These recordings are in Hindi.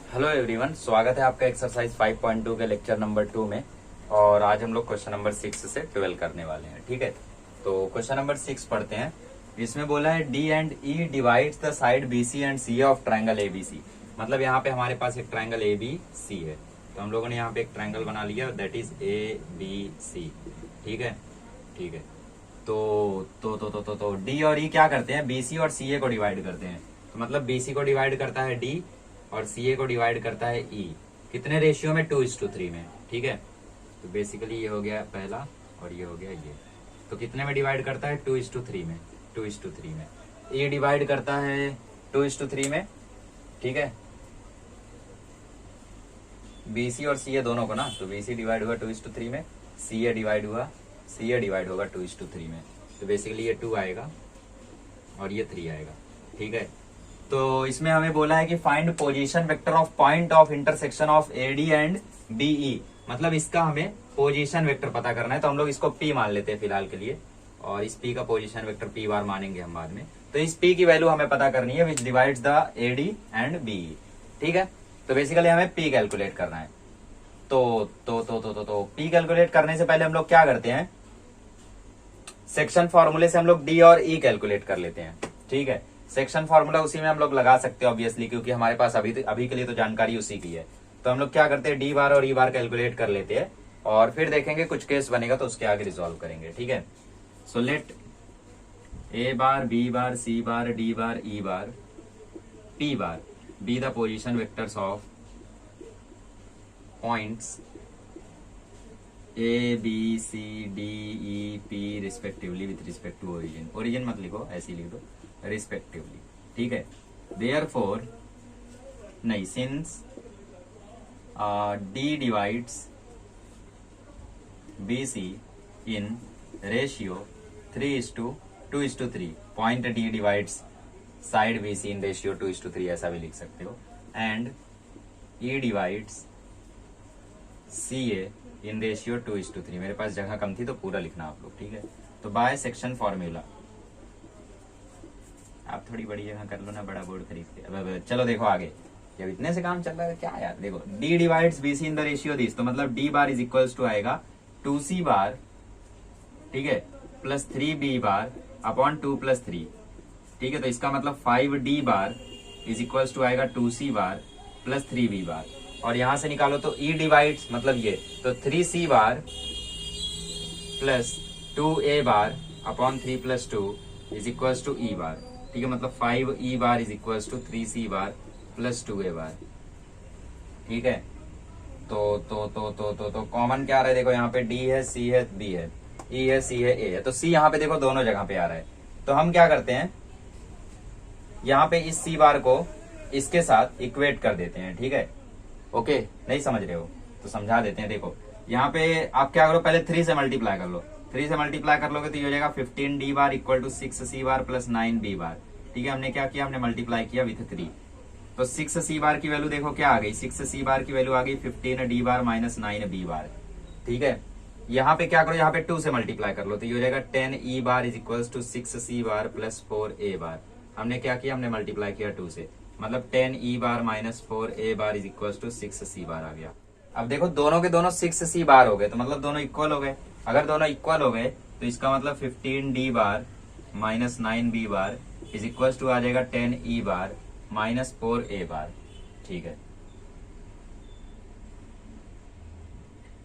हेलो एवरीवन, स्वागत है आपका एक्सरसाइज 5.2 के लेक्चर नंबर 2 में। और आज हम लोग क्वेश्चन नंबर 6 से 12 करने वाले हैं। ठीक है, तो क्वेश्चन नंबर 6 पढ़ते हैं। इसमें बोला है D and E divides the side B C and C of triangle A B C. मतलब यहाँ पे हमारे पास एक ट्रायंगल ए बी सी है, तो हम लोगों ने यहाँ पे एक ट्रायंगल बना लिया, that is A B C. ठीक है, ठीक है। तो डी और ई क्या करते हैं, बी सी और सी ए को डिवाइड करते हैं। तो मतलब बी सी को डिवाइड करता है डी और सी ए को डिवाइड करता है ई। कितने रेशियो में? 2:3 में। ठीक है, तो बेसिकली ये हो गया पहला और ये हो गया ये। तो कितने में डिवाइड करता है? 2:3 में। 2:3 में ए डिवाइड करता है 2:3 में। ठीक है, बी सी और सी ए दोनों को ना, तो बी सी डिवाइड हुआ 2:3 में, सी ए डिवाइड होगा 2:3 में। तो बेसिकली ये 2 आएगा और ये 3 आएगा। ठीक है, तो इसमें हमें बोला है कि find position vector of point of intersection of AD and BE. मतलब इसका हमें पोजीशन वेक्टर पता करना है, तो हम लोग इसको पी मान लेते हैं फिलहाल के लिए, और इस पी का पोजीशन वेक्टर पी बार मानेंगे हम बाद में। तो इस पी की वैल्यू हमें पता करनी है which divides the AD and BE. ठीक है, तो बेसिकली हमें पी कैलकुलेट करना है। तो पी कैलकुलेट करने से पहले हम लोग क्या करते हैं, सेक्शन फॉर्मूले से हम लोग डी और ई कैलकुलेट कर लेते हैं। ठीक है, सेक्शन फॉर्मूला उसी में हम लोग लगा सकते हैं ऑब्वियसली, क्योंकि हमारे पास अभी के लिए तो जानकारी उसी की है। तो हम लोग क्या करते हैं, डी बार और ई बार कैलकुलेट कर लेते हैं, और फिर देखेंगे कुछ केस बनेगा तो उसके आगे रिजॉल्व करेंगे। ठीक है, so let A bar B bar C bar D bar E bar P bar be the position vectors of points A B C D E P respectively with respect to origin. Origin मत लिखो, ऐसे ही लिख दो, रिस्पेक्टिवली। ठीक है, देयरफॉर नहीं, since D divides B C in ratio 3:2:3, point D divides side B C in ratio 2:3, ऐसा भी लिख सकते हो, and E divides C A in ratio 2:3। मेरे पास जगह कम थी तो पूरा लिखना आप लोग। ठीक है, तो बाय सेक्शन फॉर्मूला, आप थोड़ी बड़ी जगह कर लो ना, बड़ा बोर्ड खरीद के। अब चलो देखो आगे, जब इतने से काम चल रहा है क्या यार। देखो D divides B C in the ratio this, तो मतलब D bar is equals to आएगा 2c बार, ठीक है, प्लस 3b बार अपॉन 2+3। ठीक है, तो इसका मतलब 5d bar is equals to आएगा 2c बार प्लस 3b बार, और यहां से निकालो तो e डिवाइड्स मतलब ये, तो 3c bar plus 2a bar upon 3+2 is equals to e bar. ठीक है, मतलब 5e bar is equals to 3c bar plus 2a bar. ठीक है, तो कॉमन क्या आ रहा है, देखो यहाँ पे d है, c है, b है, e है, c है, a है। तो c यहाँ पे देखो दोनों जगह पे आ रहा है, तो हम क्या करते हैं, यहाँ पे इस c बार को इसके साथ इक्वेट कर देते हैं। ठीक है, ओके, नहीं समझ रहे हो तो समझा देते हैं। देखो यहाँ पे आप क्या करो, पहले 3 से मल्टीप्लाई कर लो। 3 से मल्टीप्लाई कर लोगे तो ये हो जाएगा 15d bar equal to 6c bar plus 9b bar. ठीक है, हमने क्या किया, हमने मल्टीप्लाई किया विथ 3। तो 6c बार की वैल्यू देखो क्या आ गई, 6c बार की वैल्यू आ गई 15d bar minus 9b bar. ठीक है, यहाँ पे क्या करो, यहाँ पे 2 से मल्टीप्लाई कर लो, तो ये हो जाएगा 10e bar is equal to 6c bar plus 4a bar. हमने क्या किया, हमने मल्टीप्लाई किया 2 से, मतलब 10e bar minus 4a bar is equal to 6c bar आ गया। अब देखो दोनों के दोनों 6c बार हो गए, तो मतलब दोनों इक्वल हो गए। अगर दोनों इक्वल हो गए तो इसका मतलब 15d bar minus 9b bar is equal to आ जाएगा 10e बार माइनस 4a बार। ठीक है,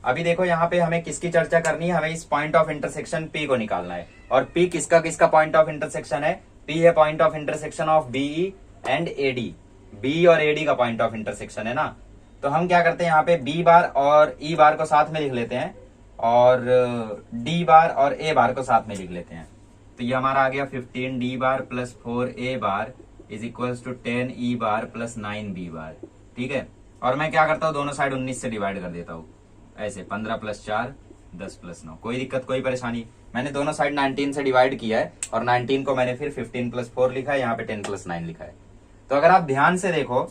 अभी देखो यहाँ पे हमें किसकी चर्चा करनी है, हमें इस पॉइंट ऑफ इंटरसेक्शन P को निकालना है। और P किसका किसका पॉइंट ऑफ इंटरसेक्शन है? P है point of intersection of BE and AD। B और AD का पॉइंट ऑफ इंटरसेक्शन है ना। तो हम क्या करते हैं, यहाँ पे B बार और E बार को साथ में लिख लेते हैं, और D बार और A बार को साथ में लिख लेते हैं। तो ये हमारा आ गया 15D bar plus 4A bar is equal to 10E bar plus 9B bar. ठीक है, और मैं क्या करता हूँ, दोनों साइड 19 से डिवाइड कर देता हूँ, ऐसे 15 + 4 10 + 9। कोई दिक्कत कोई परेशानी, मैंने दोनों साइड 19 से डिवाइड किया है, और 19 को मैंने फिर 15 + 4 लिखा है, यहाँ पे 10 + 9 लिखा है। तो अगर आप ध्यान से देखो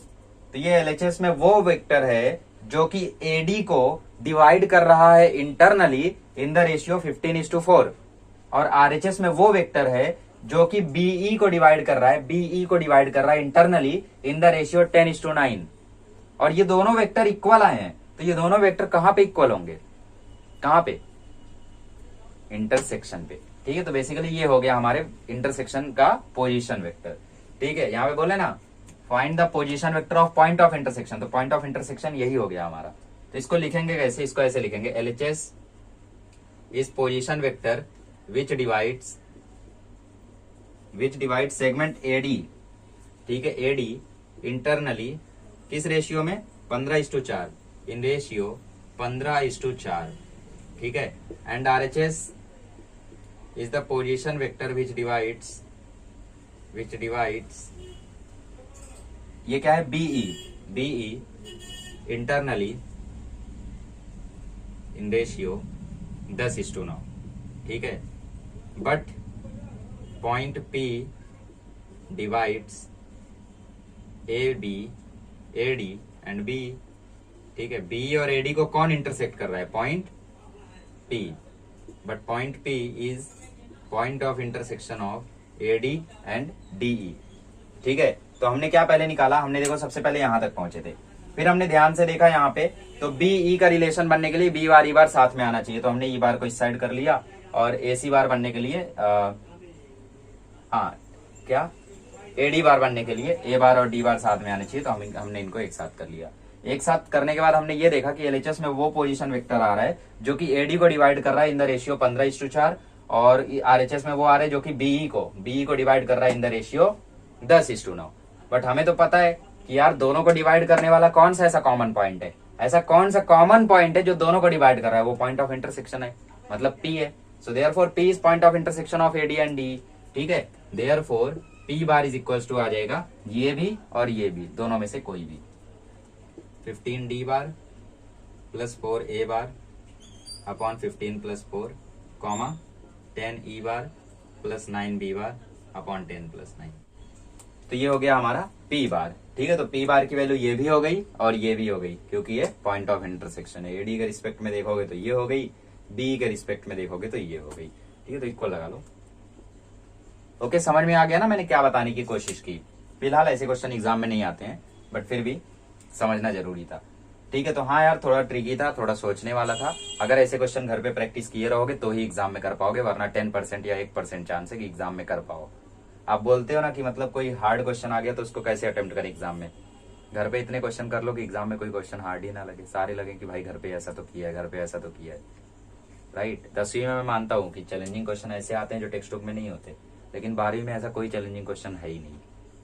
तो ये एलएचएस में वो वेक्टर है जो कि एडी को डिवाइड कर रहा है इंटरनली इन द रेशियो 15:4, और आरएचएस में वो वेक्टर है जो कि बीई को डिवाइड कर रहा है, बीई को डिवाइड कर रहा है इंटरनली इन द रेशियो 10:9। और ये दोनों वेक्टर इक्वल आए हैं, तो ये दोनों वेक्टर कहां पे इक्वल होंगे, कहां पे, इंटरसेक्शन पे। ठीक है, तो बेसिकली ये हो गया हमारे इंटरसेक्शन का पोजीशन वेक्टर। ठीक है, यहाँ पे बोले ना find the position vector of point of intersection, तो पॉइंट ऑफ इंटरसेक्शन यही हो गया हमारा। तो इसको लिखेंगे कैसे, इसको ऐसे लिखेंगे, LHS is position vector which divide segment AD। ठीक है, AD इंटरनली किस रेशियो में, 15:4, इन रेशियो 15:4। ठीक है, and RHS is the position vector which divides ये क्या है, BE इंटरनली इन रेशियो 10:9। ठीक है, but point P divides AD and B। ठीक है, B और AD को कौन इंटरसेक्ट कर रहा है, point P, but point P is point of intersection of AD and DE। ठीक है, तो हमने क्या पहले निकाला, हमने देखो सबसे पहले यहां तक पहुंचे थे, फिर हमने ध्यान से देखा यहाँ पे, तो BE का रिलेशन बनने के लिए B बार E बार साथ में आना चाहिए, तो हमने E बार को इस साइड कर लिया, और AC बार बनने के लिए क्या AD बार बनने के लिए A बार और D बार साथ में आने चाहिए, तो हमने इनको एक साथ कर लिया। एक साथ करने के बाद हमने ये देखा कि LHS में वो पोजीशन वेक्टर आ रहा है जो कि AD को डिवाइड कर रहा है इन द रेशियो 15:4, और RHS में वो आ रहा है जो कि BE को डिवाइड कर रहा है इन द रेशियो 10:9। बट हमें तो पता है कि यार दोनों को डिवाइड करने वाला कौन सा ऐसा कॉमन पॉइंट है, ऐसा कौन सा कॉमन पॉइंट है जो दोनों को डिवाइड कर रहा है, वो पॉइंट ऑफ इंटरसेक्शन है, मतलब P है। So therefore P is point of intersection of AD and DE। ठीक है, therefore P bar is equals to आ जाएगा ये भी और ये भी, दोनों में से कोई भी, 15D bar plus 4A bar upon 15 plus 4 comma 10E bar plus 9B bar upon 10 plus 9। तो ये हो गया हमारा P बार। ठीक है, तो P बार की वैल्यू ये भी हो गई और ये भी हो गई, क्योंकि ये पॉइंट ऑफ इंटरसेक्शन है। AD के रिस्पेक्ट में देखोगे तो ये हो गई, B के रिस्पेक्ट में देखोगे तो ये हो गई। ठीक है, तो इक्वल लगा लो। ओके, समझ में आ गया ना मैंने क्या बताने की कोशिश की। फिलहाल ऐसे क्वेश्चन एग्जाम में नहीं आते हैं, बट फिर भी समझना जरूरी था। ठीक है, तो हाँ यार थोड़ा ट्रिकी था, थोड़ा सोचने वाला था। अगर ऐसे क्वेश्चन घर पे प्रैक्टिस किए रहोगे तो ही एग्जाम में कर पाओगे, वरना 10% या 1% चांस है कि एग्जाम में कर पाओ। आप बोलते हो ना कि मतलब कोई हार्ड क्वेश्चन आ गया तो उसको कैसे अटेम्प्ट करें एग्जाम में, घर पे इतने क्वेश्चन कर लो कि एग्जाम में कोई क्वेश्चन हार्ड ही ना लगे, सारे लगे कि भाई घर पे ऐसा तो किया है, घर पे ऐसा तो किया है। राइट, 10वीं में मैं मानता हूँ कि चैलेंजिंग क्वेश्चन ऐसे आते हैं जो टेक्स्ट बुक में नहीं होते, लेकिन 12वीं में ऐसा कोई चैलेंजिंग क्वेश्चन है ही नहीं।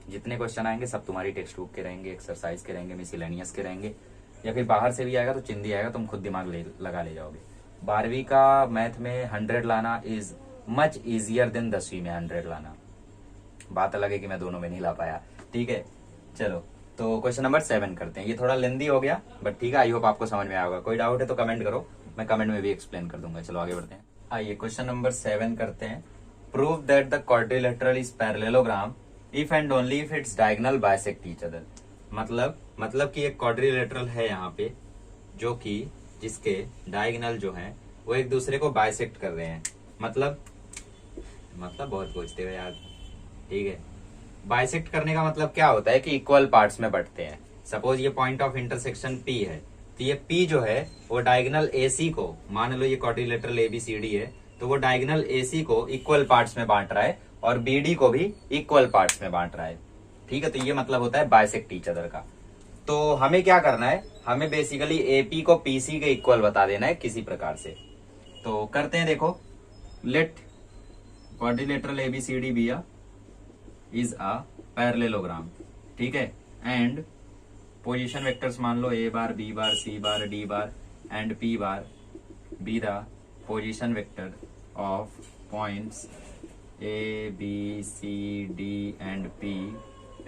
जितने क्वेश्चन आएंगे सब तुम्हारी टेक्स्ट बुक के रहेंगे, एक्सरसाइज के रहेंगे, मिसलेनियस के रहेंगे, या फिर बाहर से भी आएगा तो चिंदी आएगा, तुम खुद दिमाग लगा ले जाओगे। 12वीं का मैथ में 100 लाना इज मच इजियर देन 10वीं में 100 लाना। बात अलग है कि मैं दोनों में नहीं ला पाया। ठीक है, चलो तो क्वेश्चन नंबर 7 करते हैं। ये थोड़ा लेंदी हो गया बट ठीक है, आई होप आपको समझ में आया होगा। कोई डाउट है तो कमेंट करो, मैं कमेंट में भी एक्सप्लेन कर दूंगा। चलो आगे बढ़ते हैं। आइए क्वेश्चन नंबर 7 करते हैं। Prove that the quadrilateral is parallelogram if and only if its diagonal bisect each other. मतलब कि एक क्वाड्रिलेटरल है यहाँ पे जो कि जिसके डायगोनल जो है वो एक दूसरे को बाइसेक्ट कर रहे हैं। मतलब बहुत पूछते हो यार। ठीक है, बाइसेक्ट करने का मतलब क्या होता है कि इक्वल पार्ट्स में बंटते हैं। सपोज ये पॉइंट ऑफ इंटरसेक्शन P है, तो ये P जो है वो डायगोनल AC को, मान लो ये क्वाड्रिलेटरल ABCD है, तो वो डायगोनल AC को इक्वल पार्ट्स में बांट रहा है और BD को भी इक्वल पार्ट्स में बांट रहा है। ठीक है, तो ये मतलब होता है बाइसेक्ट ईच अदर का। तो हमें क्या करना है, हमें बेसिकली AP को PC के इक्वल बता देना है किसी प्रकार से। तो करते हैं, देखो let quadrilateral ABCD be is a parallelogram. ठीक है, एंड पोजीशन वेक्टर्स मान लो A bar, B bar, C bar, D bar and P bar be the position vector of points A, B, C, D and P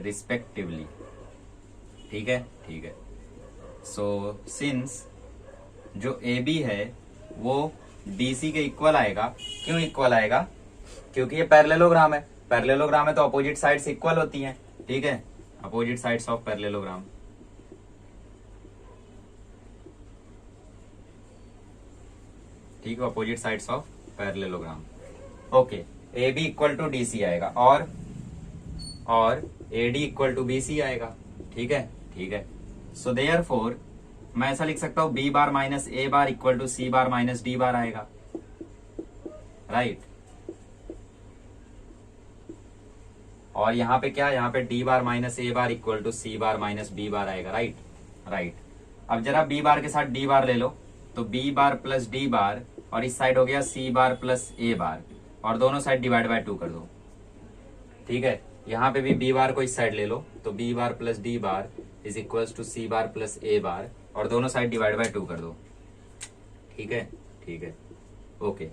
respectively. ठीक है, ठीक है। सो सिंस जो AB है वो DC के इक्वल आएगा। क्यों इक्वल आएगा? क्योंकि ये पैरेललोग्राम है। पैरेललोग्राम है तो अपोजिट साइड्स इक्वल होती हैं। ठीक है, अपोजिट साइड्स ऑफ पैरेललोग्राम। ठीक है, opposite sides of parallelogram. Okay, AB equal to DC आएगा और AD इक्वल टू BC आएगा। ठीक है, ठीक है। सो देयरफॉर मैं ऐसा लिख सकता हूं B bar minus A bar equal to C bar minus D bar आएगा, राइट। और यहाँ पे क्या, यहाँ पे D bar minus A bar equal to C bar minus B bar आएगा, राइट राइट। अब जरा बी बार के साथ डी बार ले लो, तो B bar plus D bar और इस साइड हो गया सी बार प्लस ए बार और दोनों साइड डिवाइड बाय 2 कर दो, ठीक है। यहाँ पे भी बी बार को इस साइड ले लो, तो B bar plus D bar is equal to C bar plus A bar और दोनों साइड डिवाइड बाय 2 कर दो, ठीक है ठीक है, ओके।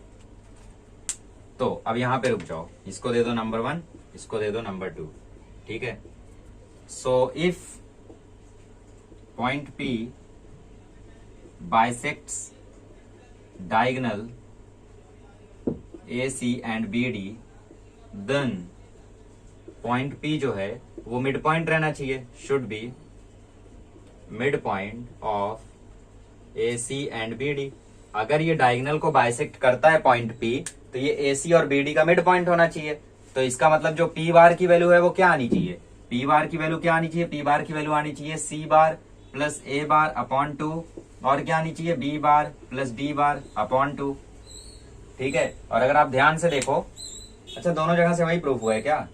तो अब यहाँ पे रुक जाओ, इसको दे दो नंबर 1, इसको दे दो नंबर 2, ठीक है। So if point P bisects diagonal AC and BD, then point P जो है वो मिड पॉइंट रहना चाहिए, should be mid point of AC and BD। अगर ये डायगोनल को बाइसेक्ट करता है पॉइंट P, तो ये AC और BD का मिड पॉइंट होना चाहिए। तो इसका मतलब जो P बार की वैल्यू है वो क्या आनी चाहिए, P बार की वैल्यू क्या आनी चाहिए, P बार की वैल्यू आनी चाहिए C bar plus A bar upon 2 और क्या आनी चाहिए B bar plus D bar upon 2, ठीक है। और अगर आप ध्यान से देखो, अच्छा दोनों जगह से वही प्रूफ हुआ है क्या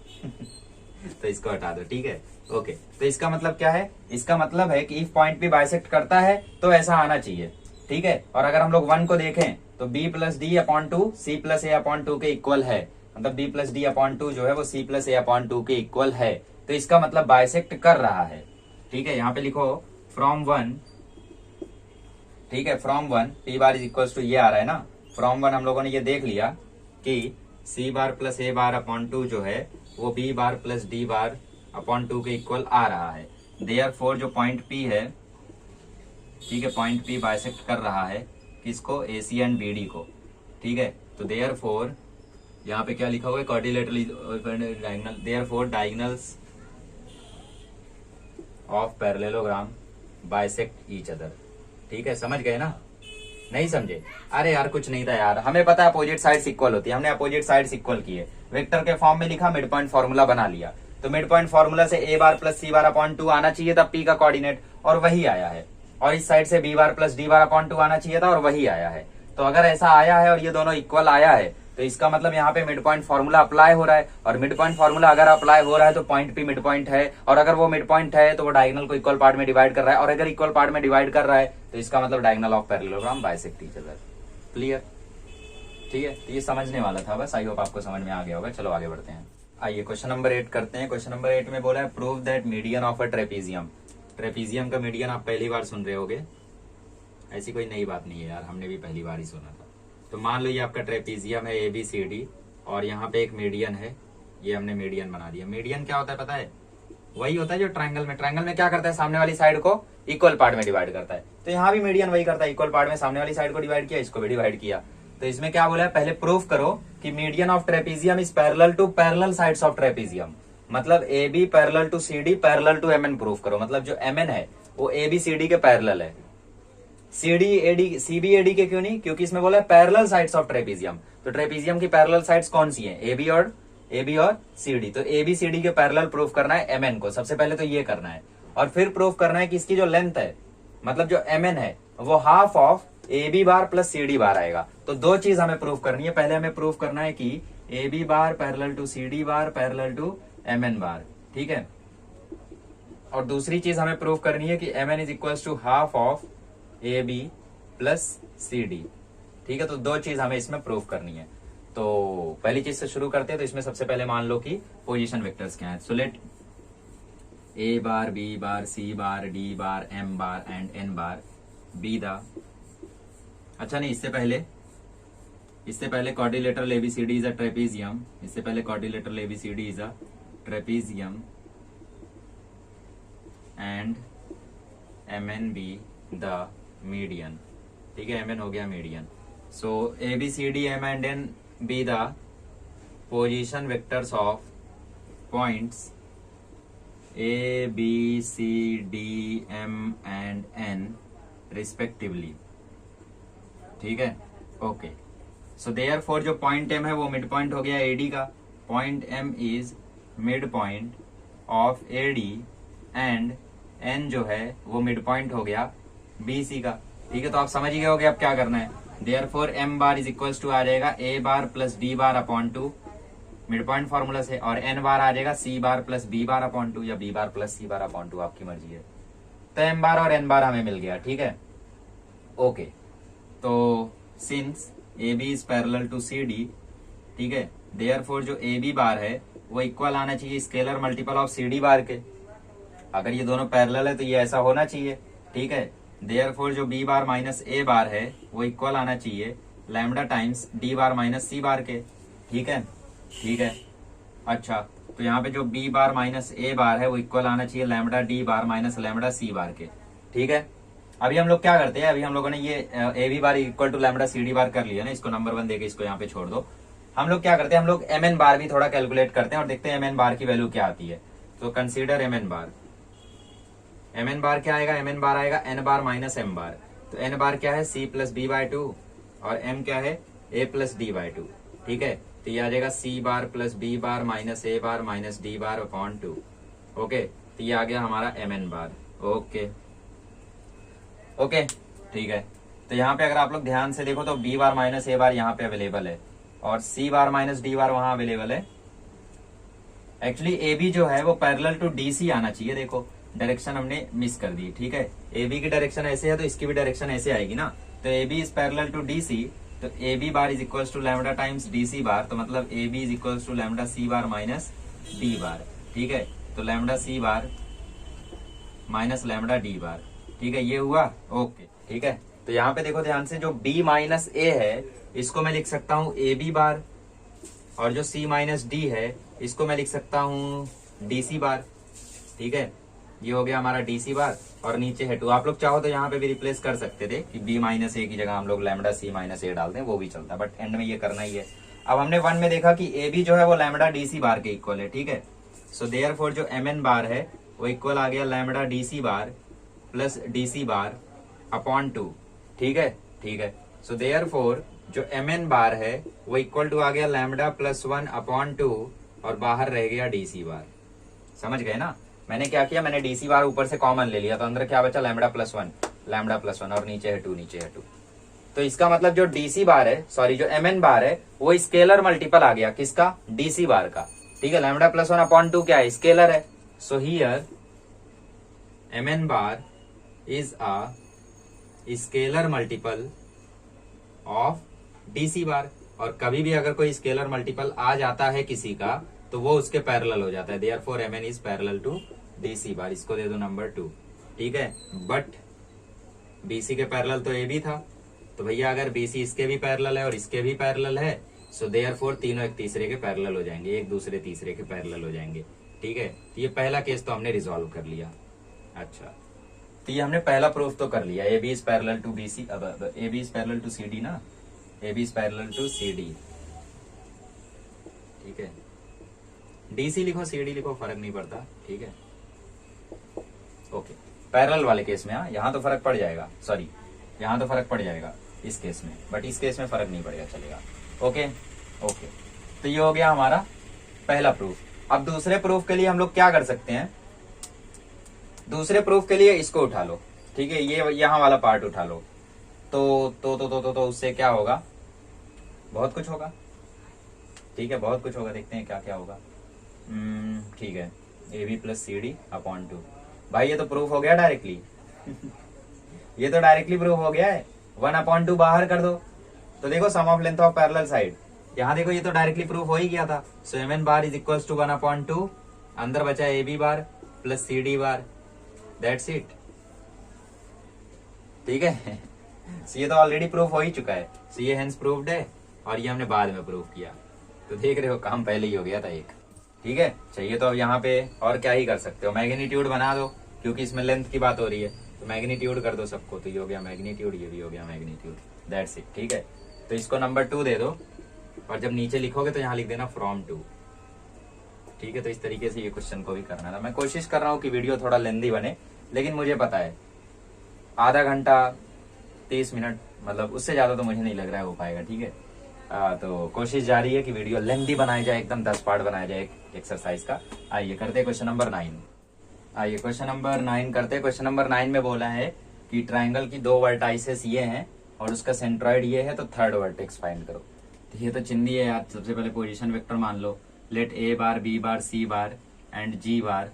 तो इसको हटा दो, ठीक है, ओके। तो इसका मतलब क्या है, इसका मतलब है कि इफ पॉइंट P बाइसेक्ट करता है तो ऐसा आना चाहिए, ठीक है। और अगर हम लोग 1 को देखें तो B plus D upon 2 C plus A upon 2 के इक्वल है, मतलब B प्लस डी अपॉन 2 जो है वो C प्लस ए अपॉन 2 के इक्वल है। तो इसका मतलब बाइसेक्ट कर रहा है, ठीक है। यहाँ पे लिखो फ्रॉम 1, ठीक है, from 1 P bar is equal to ये आ रहा है ना, फ्रॉम 1 हम लोगों ने ये देख लिया कि C bar plus A bar upon 2 जो है वो B bar plus D bar upon 2 के इक्वल आ रहा है। देयरफॉर जो पॉइंट P है, ठीक है, पॉइंट P बाइसेक्ट कर रहा है किसको, AC एंड BD को, ठीक है। तो देयरफॉर यहाँ पे क्या लिखा हुआ है, quadrilateral diagonal, therefore diagonals of parallelogram bisect each other, ठीक है। समझ गए ना, नहीं समझे, अरे यार कुछ नहीं था यार, हमें पता है अपोजिट साइड्स इक्वल होती है, हमने अपोजिट साइड्स इक्वल किए, वेक्टर के फॉर्म में लिखा, मिड पॉइंट फॉर्मूला बना लिया। तो मिड पॉइंट फॉर्मूला से A bar plus C bar upon 2 आना चाहिए था P का कोऑर्डिनेट, और वही आया है। और इस साइड से B bar plus D bar upon 2 आना चाहिए था और वही आया है। तो अगर ऐसा आया है और ये दोनों इक्वल आया है, तो इसका मतलब यहाँ पे मिड पॉइंट फॉर्मूला अप्लाई हो रहा है। और मिड पॉइंट फॉर्मूला अगर अप्लाई हो रहा है तो पॉइंट P मिड पॉइंट है, और अगर वो मिड पॉइंट है तो वो डायगोनल को इक्वल पार्ट में डिवाइड कर रहा है, और अगर इक्वल पार्ट में डिवाइड कर रहा है तो इसका मतलब diagonal of parallelogram bisect each other. Clear, ठीक है। तो ये समझने वाला था बस, आई होप आपको समझ में आ गया होगा। चलो आगे बढ़ते हैं, आइए क्वेश्चन नंबर 8 करते हैं। क्वेश्चन नंबर 8 में बोला है prove that median of a trapezium. Trapezium का मीडियन आप पहली बार सुन रहे होगे, ऐसी कोई नई बात नहीं है यार, हमने भी पहली बार ही सुना था। तो मान लो ये आपका ट्रेपीजियम है ABCD और यहाँ पे एक मीडियन है, ये हमने मीडियन बना दिया। मीडियन क्या होता है पता है, वही होता है जो ट्रायंगल में क्या करता है, सामने वाली साइड को इक्वल पार्ट में डिवाइड करता है। तो यहाँ भी मीडियन वही करता है, इक्वल पार्ट में सामने वाली साइड को डिवाइड किया, इसको भी डिवाइड किया। तो इसमें क्या बोला है, पहले प्रूफ करो कि median of trapezium is parallel to parallel sides of trapezium. मतलब AB parallel to CD parallel to MN proof करो। मतलब जो MN है वो ABCD के पैरेलल है, CBAD के क्यों नहीं, क्योंकि इसमें बोला है पैरेलल साइड्स ऑफ ट्रेपीजियम। तो ट्रेपीजियम की पैरेलल साइड्स कौन सी हैं, AB और CD। तो ABCD के पैरेलल प्रूफ करना है MN को, सबसे पहले तो ये करना है। और फिर प्रूफ करना है कि इसकी जो लेंथ है, मतलब जो MN है वो half of AB bar plus CD बार आएगा। तो दो चीज हमें प्रूफ करनी है, पहले हमें प्रूफ करना है कि AB bar parallel to CD bar parallel to MN bar, ठीक है। और दूसरी चीज हमें प्रूफ करनी है कि MN is equal to half of AB plus CD, ठीक है। तो दो चीज हमें इसमें प्रूफ करनी है। तो पहली चीज से शुरू करते हैं। तो इसमें सबसे पहले मान लो कि पोजीशन वेक्टर्स क्या है। So late A bar B bar C bar D bar M bar and N bar be the, अच्छा नहीं, इससे पहले quadrilateral ABCD is a trapezium, इससे पहले quadrilateral ABCD is a trapezium and MN be the median, ठीक है। MN हो गया median. So ABCD M and N B the position vectors of points A B C D M and N respectively, ठीक है, ओके। सो देयरफॉर जो पॉइंट M है वो मिड पॉइंट हो गया AD का। Point M is mid point of AD and n जो है वो मिड पॉइंट हो गया बी सी का। ठीक है, तो आप समझ गए होगे अब क्या करना है। Therefore m bar is equals to आ जाएगा a bar plus d bar upon 2 mid point formula से, और n बार आ जाएगा c bar plus b bar upon 2 या b bar plus c bar upon 2, आपकी मर्जी है। तो m बार और n बार हमें मिल गया। ठीक है, ओके। तो since AB is parallel to CD, ठीक है, देयरफॉर जो AB बार है वो इक्वल आना चाहिए स्केलर मल्टीपल ऑफ CD बार के। अगर ये दोनों पैरेलल है तो ये ऐसा होना चाहिए। ठीक है, देयरफॉर जो B बार माइनस A बार है वो इक्वल आना चाहिए लैम्डा टाइम्स D बार माइनस C बार के। ठीक है, ठीक है। अच्छा, तो यहाँ पे जो B बार माइनस A बार है वो इक्वल आना चाहिए लैम्डा D बार माइनस लैम्डा C बार के। ठीक है, अभी हम लोग क्या करते हैं, अभी हम लोगों ने ये A B bar equal to lambda C D bar कर लिया ना, इसको नंबर 1 देके इसको यहाँ पे छोड़ दो। हम लोग क्या करते हैं, हम लोग एम एन बार भी थोड़ा कैलकुलेट करते हैं और देखते हैं एम एन बार की वैल्यू क्या आती है। तो कंसीडर एम एन बार। एम एन बार क्या आएगा, एम एन बार आएगा एन बार माइनस एम बार। तो एन बार क्या है सी प्लस बी बाय 2 और एम क्या है ए प्लस डी बाय 2। ठीक है, तो ये आ जाएगा C bar plus B bar minus A bar minus D bar upon 2। Okay, तो ये आ गया हमारा M N bar. Okay okay, ठीक है। तो यहाँ पे अगर आप लोग ध्यान से देखो तो बी बार माइनस ए बार यहाँ पे अवेलेबल है और सी बार माइनस डी बार वहां अवेलेबल है। एक्चुअली ए बी जो है वो पैरेलल टू डी सी आना चाहिए। देखो डायरेक्शन हमने मिस कर दी। ठीक है, ए बी की डायरेक्शन ऐसे है तो इसकी भी डायरेक्शन ऐसे आएगी ना। तो A B is parallel to D C, तो A B bar is equals to lambda times D C bar. तो मतलब A B is equals to lambda C bar minus D bar. ठीक है, तो lambda C bar minus lambda D bar. ठीक है, ये हुआ। ओके, ठीक है। तो यहाँ पे देखो ध्यान से, जो b माइनस ए है इसको मैं लिख सकता हूँ ए बी बार, और जो c माइनस डी है इसको मैं लिख सकता हूँ डी सी बार। ठीक है, ये हो गया हमारा डी सी बार और नीचे है 2। आप लोग चाहो तो यहाँ पे भी रिप्लेस कर सकते थे कि b माइनस ए की जगह हम लोग लैम्डा c माइनस ए डाल दें, वो भी चलता है, बट एंड में ये करना ही है। अब हमने 1 में देखा कि ए बी जो है वो लैम्डा डी सी बार के इक्वल है। ठीक है, सो देयरफॉर जो एम एन बार है वो इक्वल आ गया lambda D C bar plus D C bar upon 2। ठीक है, ठीक है। सो देयरफॉर जो एम एन बार है वो इक्वल टू आ गया लैम्डा प्लस 1 अपॉन 2 और बाहर रह गया डी सी बार। समझ गए ना, मैंने क्या किया, मैंने डी सी बार ऊपर से कॉमन ले लिया तो अंदर क्या बचा लैम्डा प्लस 1 और नीचे है 2, नीचे है 2। तो इसका मतलब जो डी सी बार है, सॉरी जो एम एन बार है वो स्केलर मल्टीपल आ गया किसका, डी सी बार का। ठीक है, लैम्डा प्लस 1 अपॉन 2 क्या है, स्केलर है। So here M N bar is a scalar multiple of DC bar. और कभी भी अगर कोई स्केलर मल्टीपल आ जाता है किसी का तो वो उसके पैरेलल हो जाता है। Therefore mn is parallel to DC बार। इसको दे दो नंबर 2। ठीक है, बट BC के पैरेलल तो AB था, तो भैया अगर BC इसके भी पैरेलल है और इसके भी पैरेलल है, सो देयरफॉर तीनों एक तीसरे के पैरेलल हो जाएंगे, एक दूसरे तीसरे के पैरेलल हो जाएंगे। ठीक है, ये पहला केस तो हमने रिजॉल्व कर लिया। अच्छा, तो ये हमने पहला प्रूफ तो कर लिया, A B is parallel to B C. अब A B is parallel to C D ना, A B is parallel to C D. ठीक है, डी सी लिखो सी डी लिखो फर्क नहीं पड़ता। ठीक है, ओके। पैरेलल वाले केस में, हाँ, यहाँ तो फर्क पड़ जाएगा, सॉरी यहाँ तो फर्क पड़ जाएगा इस केस में, बट इस केस में फर्क नहीं पड़ेगा, चलेगा। ओके ओके, तो ये हो गया हमारा पहला प्रूफ। अब दूसरे प्रूफ के लिए हम लोग क्या कर सकते हैं, दूसरे प्रूफ के लिए इसको उठा लो। ठीक है, ये यहाँ वाला पार्ट उठा लो। तो उससे क्या होगा, बहुत कुछ होगा। ठीक है, बहुत कुछ होगा, देखते हैं क्या क्या होगा। ठीक है, A B plus C D upon 2। भाई ये तो प्रूफ हो गया डायरेक्टली ये तो डायरेक्टली प्रूफ हो गया है। 1 अपॉन 2 बाहर कर दो तो देखो sum of length of parallel side, यहाँ देखो ये तो डायरेक्टली प्रूफ हो ही गया था। So M N bar is equal to 1 upon 2, अंदर बचा A B bar plus C D bar, that's it. ठीक है ये तो ऑलरेडी प्रूफ हो ही चुका है, सो ये हेंस प्रूव्ड है और ये हमने बाद में प्रूफ किया। तो देख रहे हो काम पहले ही हो गया था एक। ठीक है, चाहिए तो अब यहाँ पे और क्या ही कर सकते हो, मैग्नीट्यूड बना दो क्योंकि इसमें लेंथ की बात हो रही है, तो मैग्नीट्यूड कर दो सबको। तो ये हो गया मैग्नीट्यूड, ये भी हो गया मैग्नीट्यूड, दैट्स इट। ठीक है, तो इसको नंबर 2 दे दो और जब नीचे लिखोगे तो यहाँ लिख देना फ्रॉम 2। ठीक है, तो इस तरीके से ये क्वेश्चन को भी करना था। मैं कोशिश कर रहा हूँ कि वीडियो थोड़ा लेंदी बने, लेकिन मुझे पता है आधा घंटा 30 मिनट, मतलब उससे ज्यादा तो मुझे नहीं लग रहा है हो पाएगा। ठीक है, तो कोशिश जारी है कि वीडियो लेंदी बनाई जाए, एकदम 10 पार्ट बनाया जाए एक्सरसाइज का। आइए करते हैं क्वेश्चन नंबर 9। आइए क्वेश्चन नंबर 9 करते हैं। क्वेश्चन नंबर 9 में बोला है कि ट्राइंगल की दो वर्टाइसेस ये हैं और उसका सेंट्रॉइड ये है, तो थर्ड वर्टेक्स फाइंड करो। तो ये तो चिंदी है यार। सबसे पहले पोजीशन वेक्टर मान लो, let A bar B bar C bar and G bar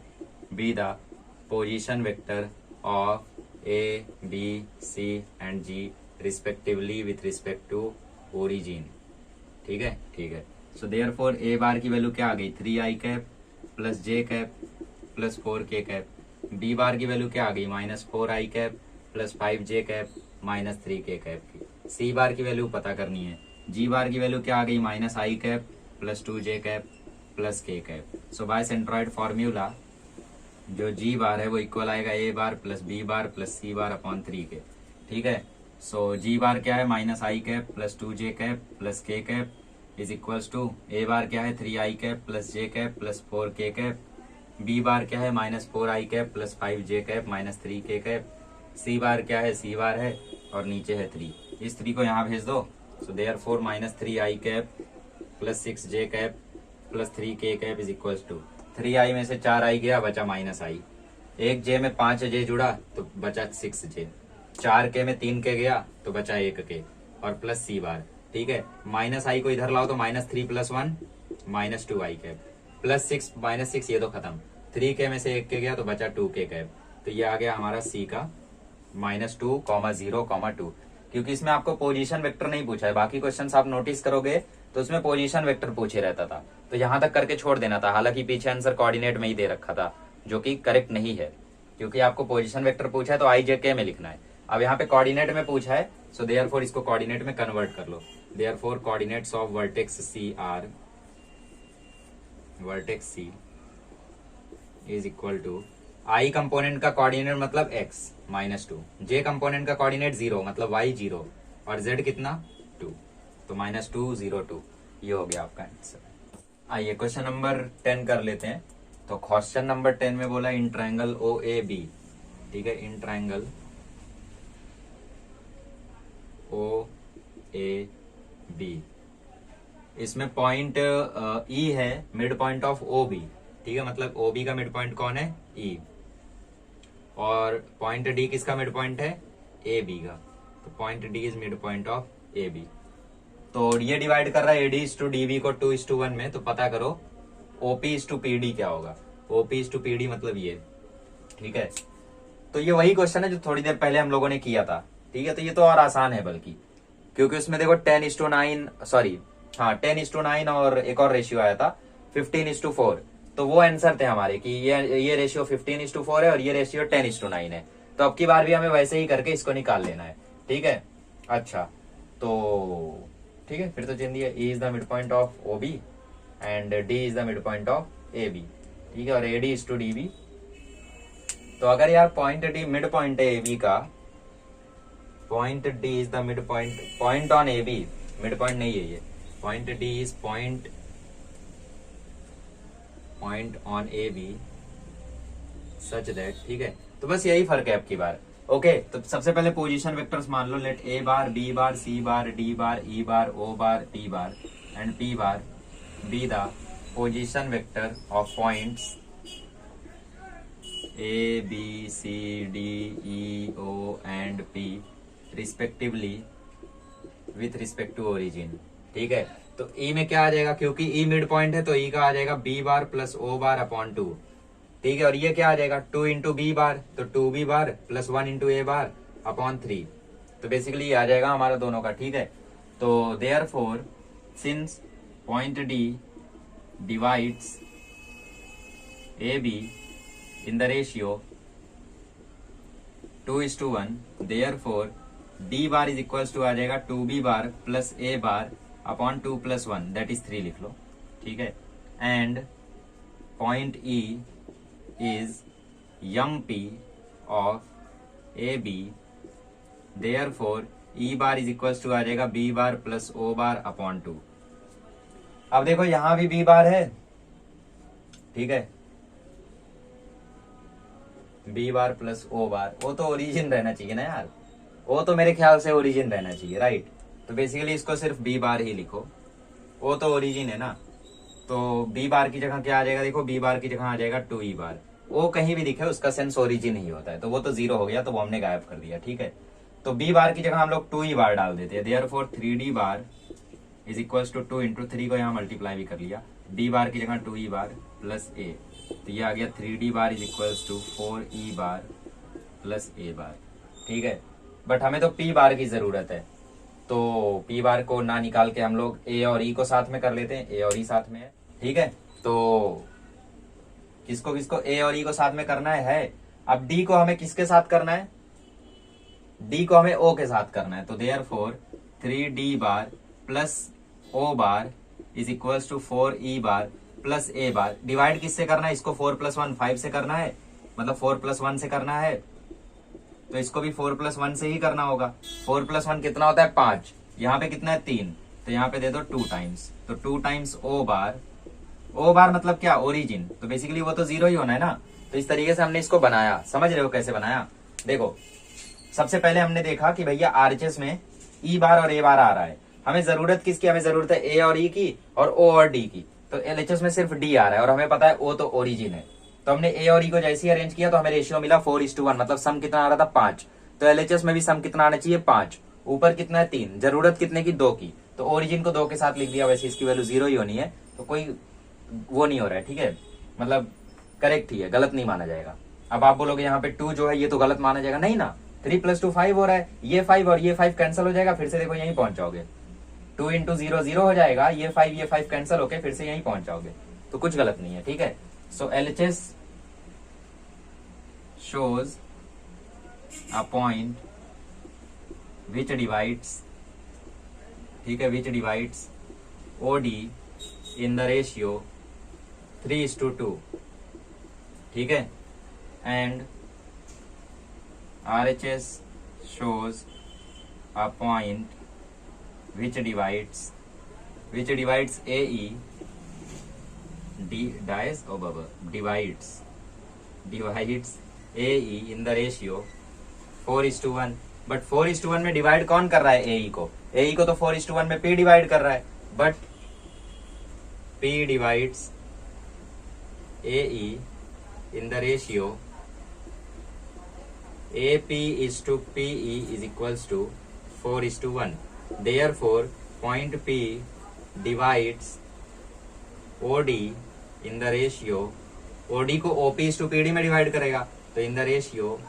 be the position vector of A B C and G respectively with respect to origin. ठीक है, ठीक है। सो देयरफॉर ए बार की वैल्यू क्या आ गई, 3i cap plus J cap plus 4k cap. B bar की वैल्यू क्या आ गई, -4i cap plus 5j cap minus 3k cap की। सी बार की वैल्यू पता करनी है। जी बार की वैल्यू क्या आ गई, -i cap plus 2j cap plus k cap. So by centroid formula जो जी बार है वो इक्वल आएगा A bar plus B bar plus C bar upon 3k। ठीक है। सो जी बार क्या है, -i cap plus 2j cap plus k cap is equals to A bar क्या है, 3i cap plus j cap plus 4k cap. B bar क्या है, -4i cap plus 5j cap minus 3k cap. C bar क्या है, सी बार है और नीचे है 3। इस 3 को यहाँ भेज दो। So therefore -3i cap plus 6j cap plus 3k cap is equals to 3i में से 4i गया, बचा -i। एक j में 5j जुड़ा तो बचा 6j। 4k में 3k गया तो बचा 1k और प्लस सी बार। ठीक है, -i को इधर लाओ तो -3 प्लस 1 -2i कैप प्लस 6 -6, ये तो खत्म। 3k में से 1k गया तो बचा 2k कैप। तो ये आ गया हमारा सी का -2, 0, 2। क्योंकि इसमें आपको पोजीशन वेक्टर नहीं पूछा है। बाकी क्वेश्चंस आप नोटिस करोगे तो उसमें पोजीशन वेक्टर पूछे रहता था, तो यहाँ तक करके छोड़ देना था। हालांकि पीछे आंसर कोऑर्डिनेट में ही दे रखा था, जो कि करेक्ट नहीं है, क्योंकि आपको पोजीशन वेक्टर पूछा है तो IJK में लिखना है। अब यहाँ पे कोऑर्डिनेट में पूछा है, सो देयरफॉर इसको कोऑर्डिनेट में कन्वर्ट कर लो। Therefore coordinates of vertex C are, vertex C is equal to I component का कोऑर्डिनेट मतलब x -2, j कंपोनेंट का कोऑर्डिनेट 0 मतलब y 0 और z कितना 2, तो -2 0 2। ये हो गया आपका आंसर। आइए क्वेश्चन नंबर 10 कर लेते हैं। तो क्वेश्चन नंबर 10 में बोला इन ट्रायंगल OAB। ठीक है, इन ट्रायंगल OAB इसमें पॉइंट E है, मिड पॉइंट ऑफ OB। ठीक है, मतलब OB का मिड पॉइंट कौन है, E, और पॉइंट D किसका मिड पॉइंट है, AB का। तो point D is mid point of AB। तो ये डिवाइड कर रहा है AD to DB को 2:1 में। तो पता करो OP to PD क्या होगा। OP to PD मतलब ये। ठीक है, तो ये वही क्वेश्चन है जो थोड़ी देर पहले हम लोगों ने किया था। ठीक है, तो ये तो और आसान है बल्कि, क्योंकि उसमें देखो 10:9, सॉरी हाँ 10:9 और एक और रेशियो आया था 15:4। तो वो आंसर थे हमारे कि ये रेशियो 15:4 है और ये रेशियो 10:9 है। तो अब की बार भी हमें वैसे ही करके इसको निकाल लेना है। ठीक है, अच्छा तो ठीक है, फिर तो चिंदी है। E is the mid point of OB and D is the mid point of AB। ठीक है, और AD इज टू DB। तो अगर यार पॉइंट D मिड पॉइंट है AB का, point D is the mid point, point on AB, mid point नहीं है ये, point D is point on AB such that. ठीक है, तो बस यही फर्क है अब की बार। ओके, तो सबसे पहले पोजीशन वेक्टर्स मान लो, let A bar B bar C bar D bar E bar O bar T bar and P bar be the position vector of points A B C D E O and P respectively with respect to origin. ठीक है, तो E में क्या आ जाएगा, क्योंकि E मिड पॉइंट है तो E का आ जाएगा B bar plus O bar upon 2। ठीक है, और ये क्या आ जाएगा 2 इंटू B बार, तो 2B bar plus 1 into A bar upon 3। तो बेसिकली ये आ जाएगा हमारा दोनों का। ठीक है, तो therefore since point D divides AB in the ratio 2:1, therefore D bar is equals to आ जाएगा 2B bar plus A bar upon 2 + 1 that is 3 लिख लो। ठीक है, and point E is young P of AB, therefore E bar is equals to आ जाएगा B bar plus O bar upon 2। अब देखो यहां भी B बार है। ठीक है, B बार प्लस O बार, वो तो ओरिजिन रहना चाहिए ना यार, वो तो मेरे ख्याल से ओरिजिन रहना चाहिए, राइट। तो बेसिकली इसको सिर्फ B बार ही लिखो, वो तो ओरिजिन है ना। तो B बार की जगह क्या आ जाएगा, देखो B बार की जगह आ जाएगा 2E बार। ओ कहीं भी दिखे उसका सेंस ओरिजिन ही होता है, तो वो तो जीरो हो गया, तो वो हमने गायब कर दिया। ठीक है, तो बी बार की जगह हम लोग 2 ई बार डाल देते हैं। Therefore 3d bar is equals to 2 into 3 को यहाँ मल्टीप्लाई भी कर लिया, डी बार की जगह 2 ई बार प्लस ए, तो ये आ गया 3d bar is equals to 4 E bar plus A bar. ठीक है, बट हमें तो पी बार की जरूरत है, तो पी बार को ना निकाल के हम लोग ए और ई को साथ में कर लेते हैं, ए और ई साथ में है। ठीक है, तो किसको किसको ए और ई को साथ में करना है। अब डी को हमें किसके साथ करना है, डी को हमें ओ के साथ करना है, तो therefore 3d bar plus O bar is equals to 4 E bar plus A bar. Divide किससे करना है, इसको 4 + 1 5 से करना है, मतलब 4 + 1 से करना है, तो इसको भी 4 + 1 से ही करना होगा। 4 + 1 कितना होता है 5, यहाँ पे कितना है 3, तो यहाँ पे दे दो 2 टाइम्स, तो 2 टाइम्स ओ बार, ओ बार मतलब क्या, ओरिजिन, तो बेसिकली वो तो जीरो ही होना है ना। तो इस तरीके से हमने इसको बनाया, समझ रहे हो कैसे बनाया। देखो सबसे पहले हमने देखा कि भैया आरएचएस में ई बार और ए बार आ रहा है, हमें जरूरत किसकी, हमें जरूरत है ए और ई की और ओ और डी की, तो एलएचएस में सिर्फ डी आ रहा है और हमें पता है ओ तो ओरिजिन है, तो हमने ए और ई को जैसे ही अरेंज किया तो हमें रेशियो मिला 4:1, मतलब सम कितना आ रहा था 5, तो एलएचएस में भी सम कितना आना चाहिए 5, ऊपर कितना है 3, जरूरत कितने की 2 की, तो ओरिजिन को 2 के साथ लिख दिया, वैसे इसकी वैल्यू 0 ही होनी है, तो कोई वो नहीं हो रहा है। ठीक है, मतलब करेक्ट ही है, गलत नहीं माना जाएगा। अब आप बोलोगे यहाँ पे 2 जो है ये तो गलत माना जाएगा, नहीं ना, 3 + 2 5 हो रहा है, ये 5 और ये 5 कैंसिल हो जाएगा, फिर से देखो यहीं पहुंच जाओगे, 2 × 0 0 हो जाएगा, ये 5 कैंसिल होके फिर से यहीं पहुंच जाओगे, तो कुछ गलत नहीं है। ठीक है, सो LHS shows a point which divides, ठीक है, which divides OD in the ratio 3:2, ठीक है, and RHS shows a point which divides AE divides AE in the ratio 4:1, but 4:1 में डिवाइड कौन कर रहा है AE को, AE को तो 4:1 में P डिवाइड कर रहा है, but P divides AE in the ratio AP:PE is equals to 4:1, therefore point P divides OD in the ratio, OD को OP:PD में डिवाइड करेगा, तो in the ratio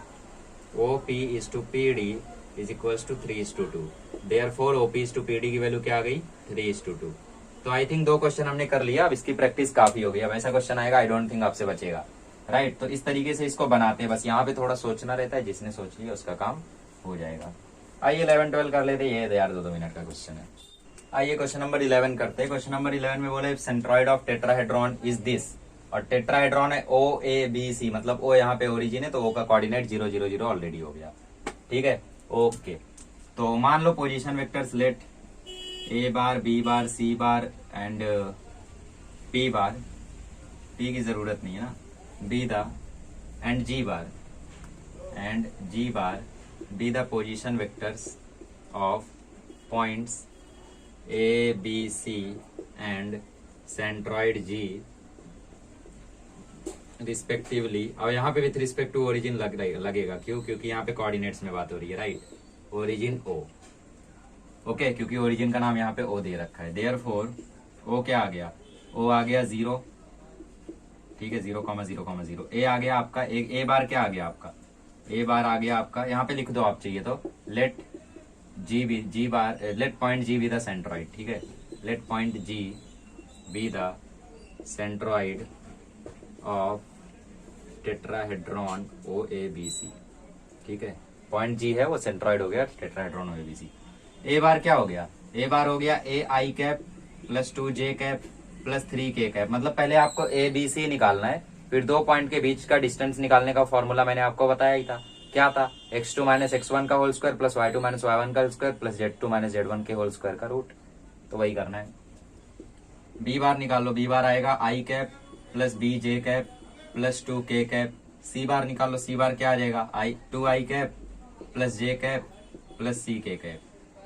OP:PD is equals to 3:2, therefore OP:PD की वैल्यू क्या आ गई 3:2। तो आई थिंक 2 क्वेश्चन हमने कर लिया, अब इसकी प्रैक्टिस काफी हो गई, अब ऐसा क्वेश्चन आएगा आई डोंट थिंक आपसे बचेगा, राइट। तो इस तरीके से इसको बनाते हैं, बस यहाँ पे थोड़ा सोचना रहता है, जिसने सोच लिया उसका काम हो जाएगा। आइए 11 12 कर लेते हैं, ये यार 2 मिनट का क्वेश्चन है। आइए क्वेश्चन नंबर 11 करते हैं। क्वेश्चन नंबर 11 में बोले centroid of tetrahedron is this, और टेट्राहेड्रॉन है OABC, मतलब O यहाँ पे ओरिजिन है, तो O का कोऑर्डिनेट 0 0 0 ऑलरेडी हो गया। ठीक है, ओके, तो मान लो position vectors let A bar B bar C bar and P bar, P की जरूरत नहीं है ना, B the and G bar be the position vectors of points A B C and centroid G respectively. और यहाँ पे विथ रिस्पेक्ट टू ओरिजिन लगेगा, क्यों, क्योंकि यहाँ पे कोऑर्डिनेट्स में बात हो रही है, राइट, ओरिजिन O, ओके, क्योंकि ओरिजिन का नाम यहाँ पे O दे रखा है, देयरफॉर O क्या आ गया, O आ गया 0, ठीक है, 0,0,0, A आ गया आपका, A बार क्या आ गया आपका, A बार आ गया आपका, यहाँ पे लिख दो आप चाहिए तो, let point G be the centroid, ठीक है, let point G be the centroid of tetrahedron OABC, ठीक है, पॉइंट G है वो सेंट्रॉइड हो गया टेट्राहेड्रॉन OABC। A बार क्या हो गया, A बार हो गया AI cap plus 2J cap plus 3K cap, मतलब पहले आपको ABC निकालना है, फिर 2 पॉइंट के बीच का डिस्टेंस निकालने का फॉर्मूला मैंने आपको बताया ही था, क्या था, x2 - x1 का whole square plus y2 - y1 का स्क्वायर प्लस z2 - z1 के होल स्क्वायर का रूट, तो वही करना है। B बार निकाल लो, B बार आएगा I cap plus BJ cap plus 2K cap. C bar निकाल लो, C बार क्या आ जाएगा, 2I cap plus J cap plus CK cap.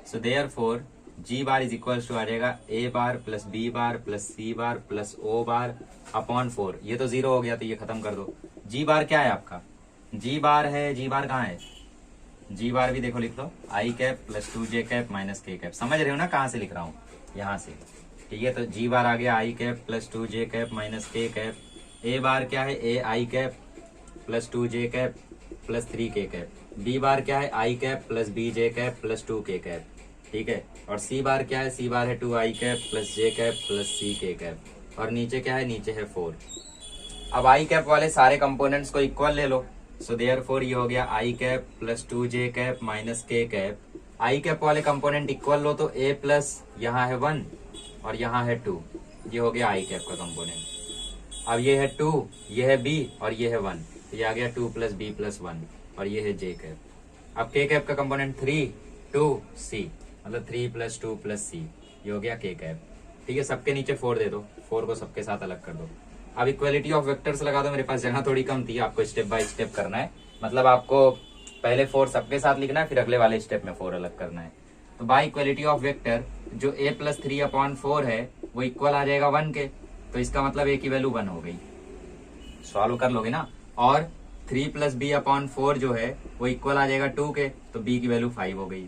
So therefore G bar is equal to आ जाएगा A bar plus B bar plus C bar plus O bar upon 4, ये तो 0 हो गया तो ये खत्म कर दो, जी बार क्या है आपका, जी बार है, जी बार कहाँ है, जी बार भी देखो लिख लो I cap plus 2j cap minus K cap. समझ रहे हो ना कहाँ से लिख रहा हूँ, यहाँ से। ठीक है, तो जी बार आ गया I cap plus 2j cap minus K cap. A bar क्या है, A I cap plus 2j cap plus 3k cap. B bar क्या है, I cap plus bj cap plus 2k cap. ठीक है, और सी बार क्या है, सी बार है 2i cap plus j cap plus ck cap. और नीचे क्या है, नीचे है 4। अब आई कैप वाले सारे कंपोनेंट्स को इक्वल ले लो। सो देयरफॉर ये हो गया I cap plus 2j cap minus K cap. I cap वाले कंपोनेंट इक्वल लो तो a प्लस यहाँ है 1 और यहाँ है 2, ये हो गया आई कैप का कंपोनेंट। अब ये है 2, ये है b और ये है 1, तो ये आ गया 2 प्लस b प्लस 1 और ये है j कैप। अब k कैप का कंपोनेंट 3 2 c, मतलब 3 प्लस 2 प्लस c, ये हो गया k कैप। ठीक है, सबके नीचे 4 दे दो, 4 को सबके साथ अलग कर दो। अब इक्वालिटी ऑफ वेक्टर्स लगा दो। मेरे पास जगह थोड़ी कम थी, आपको स्टेप बाय स्टेप करना है, मतलब आपको पहले 4 सबके साथ लिखना है, फिर अगले वाले स्टेप में 4 अलग करना है। तो बाय इक्वालिटी ऑफ वेक्टर जो a प्लस 3/4 है वो इक्वल आ जाएगा 1 के, तो इसका मतलब a की वैल्यू 1 हो गई। सॉल्व कर लोगे ना। और 3 प्लस b/4 जो है वो इक्वल आ जाएगा 2 के, तो b की वैल्यू 5 हो गई।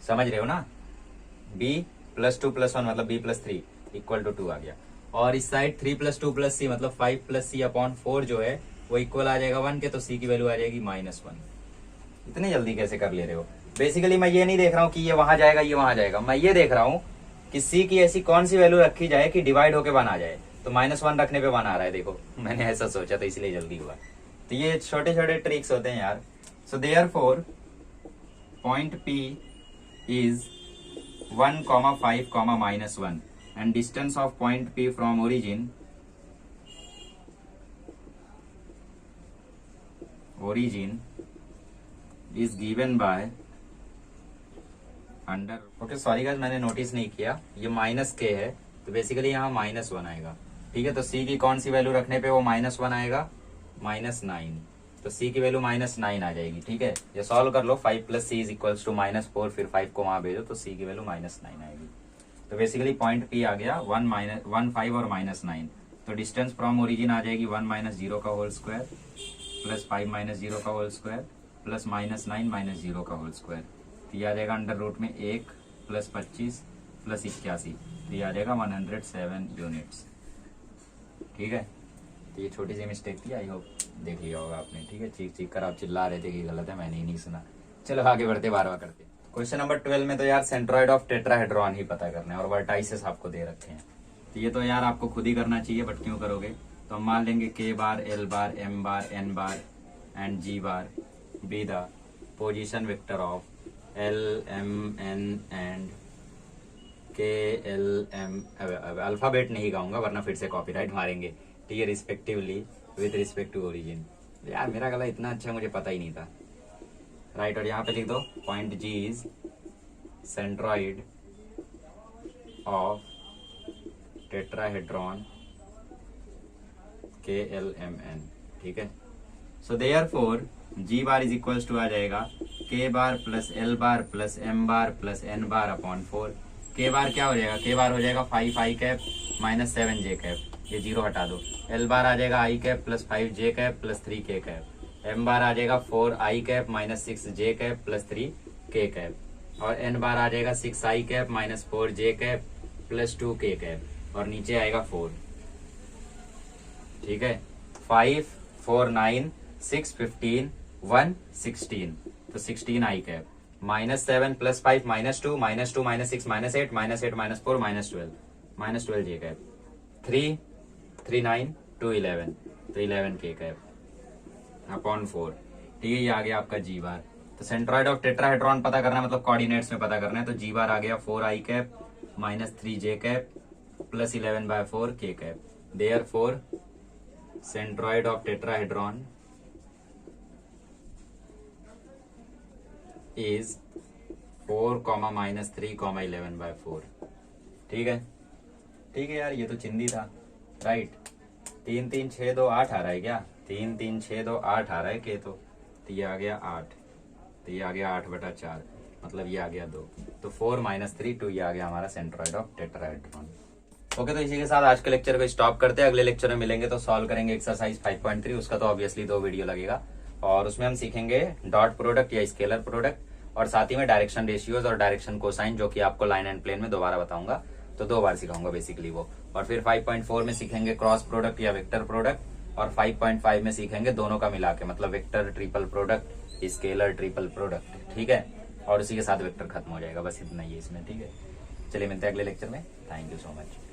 समझ रहे हो ना, b प्लस 2 प्लस 1 मतलब b प्लस 3 इक्वल टू 2 आ गया। और इस साइड 3 प्लस 2 प्लस सी मतलब 5 प्लस c/4 जो है वो इक्वल आ जाएगा 1 के, तो c की वैल्यू आ जाएगी -1। इतने जल्दी कैसे कर ले रहे हो। बेसिकली मैं ये नहीं देख रहा हूँ कि ये वहां जाएगा ये वहां जाएगा, मैं ये देख रहा हूँ कि c की ऐसी कौन सी वैल्यू रखी जाए कि डिवाइड होके 1 आ जाए। तो -1 रखने पे 1 आ रहा है, देखो मैंने ऐसा सोचा तो इसलिए जल्दी हुआ। तो ये छोटे छोटे ट्रिक्स होते हैं यार। So therefore point P is 1, 5, -1 and distance of point P from origin is given by under. Okay sorry guys, मैंने नोटिस नहीं किया, ये माइनस के है तो बेसिकली यहाँ -1 आएगा। ठीक है, तो c की कौन सी वैल्यू रखने पे वो -1 आएगा, -9, तो c की वैल्यू -9 आ जाएगी। ठीक है, ये सॉल्व कर लो। 5 plus c is equals to -4, फिर 5 को वहां भेजो तो c की वैल्यू -9 आएगी। तो बेसिकली पॉइंट P आ गया 1, 5 और -9। तो डिस्टेंस फ्रॉम ओरिजिन आ जाएगी 1 - 0 का होल स्क्वायर प्लस 5 - 0 का होल स्क्वायर प्लस -9 - 0 का होल स्क्वायर। तो ये आ जाएगा अंडर रूट में 1 प्लस 25 प्लस 81, तो ये आ जाएगा 107 यूनिट्स। ठीक है, तो ये छोटी सी मिस्टेक थी, आई होप देख लिया होगा आपने। ठीक है, चीख चीख कर आप चिल्ला रहे थे कि गलत है, मैंने ही नहीं सुना। चलो आगे बढ़ते, 12वां करते। क्वेश्चन नंबर 12 में तो यार सेंट्रॉइड ऑफ टेट्राहेड्रॉन ही पता करना है और वर्टाइसेस आपको दे रखे हैं। तो ये तो यार आपको खुद ही करना चाहिए, बट क्यों करोगे। तो हम मान लेंगे k bar, l bar, m bar, n bar and g bar be the position vector of l, m, n and k, l, m। Alphabet नहीं गाऊंगा वरना फिर से कॉपीराइट मारेंगे। ठीक है, respectively with respect to origin. यार मेरा गला इतना अच्छा मुझे पता ही नहीं था। राइट, और यहाँ पे लिख दो point G is centroid of tetrahedron KLMN। ठीक है, so therefore G bar is equals to आ जाएगा K bar plus L bar plus M bar plus N bar upon 4। K bar क्या हो जाएगा, K बार हो जाएगा 5i कैप -7j कैप, ये 0 हटा दो। L बार आ जाएगा i cap plus 5j cap plus 3k cap. m बार आ जाएगा 4i cap -6j cap plus 3k cap. और n बार आ जाएगा 6i cap -4j cap plus 2k cap, और नीचे आएगा 4। ठीक है, 5, 4, 9, 6, 15, 1, 16, तो 16i cap -7 plus 5 -2 -2 -6 -8 -8 -4 -12j cap 3, 3, 9, 2, 11, तो 11k कैप अपॉन 4। ठीक है, ये आ गया आपका जी बार। तो सेंट्रॉइड ऑफ टेट्राहेड्रॉन पता करना है, मतलब कोऑर्डिनेट्स में पता करना है। तो जी बार आ गया 4i cap -3j cap plus 11/4 k cap. Therefore centroid of tetrahedron is 4, -3, 11/4। ठीक है, ठीक है यार, ये तो चिंदी था। राइट, 3, 3, 6, 2, 8 आ रहा है क्या, 3, 3, 6, 2, 8 आ रहा है के, तो ये आ गया 8, तो ये आ गया 8/4, मतलब ये आ गया 2, तो 4 - 3, 2, ये आ गया हमारा सेंट्रॉइड ऑफ टेट्राहेड्रॉन। ओके, तो इसी के साथ आज के लेक्चर को स्टॉप करते हैं। अगले लेक्चर में मिलेंगे तो सॉल्व करेंगे एक्सरसाइज 5.3। उसका तो ऑब्वियसली 2 वीडियो लगेगा और उसमें हम सीखेंगे डॉट प्रोडक्ट या स्केलर प्रोडक्ट और साथ ही में डायरेक्शन रेशियोज और डायरेक्शन कोसाइन, जो कि आपको लाइन एंड प्लेन में दोबारा बताऊंगा, तो 2 बार सिखाऊंगा बेसिकली वो। और फिर 5.4 में सीखेंगे क्रॉस प्रोडक्ट या वेक्टर प्रोडक्ट और 5.5 में सीखेंगे दोनों का मिला के, मतलब vector triple product, scalar triple product. ठीक है, और उसी के साथ वेक्टर खत्म हो जाएगा। बस इतना ही है इसमें। ठीक है, चलिए मिलते हैं अगले लेक्चर में। Thank you so much.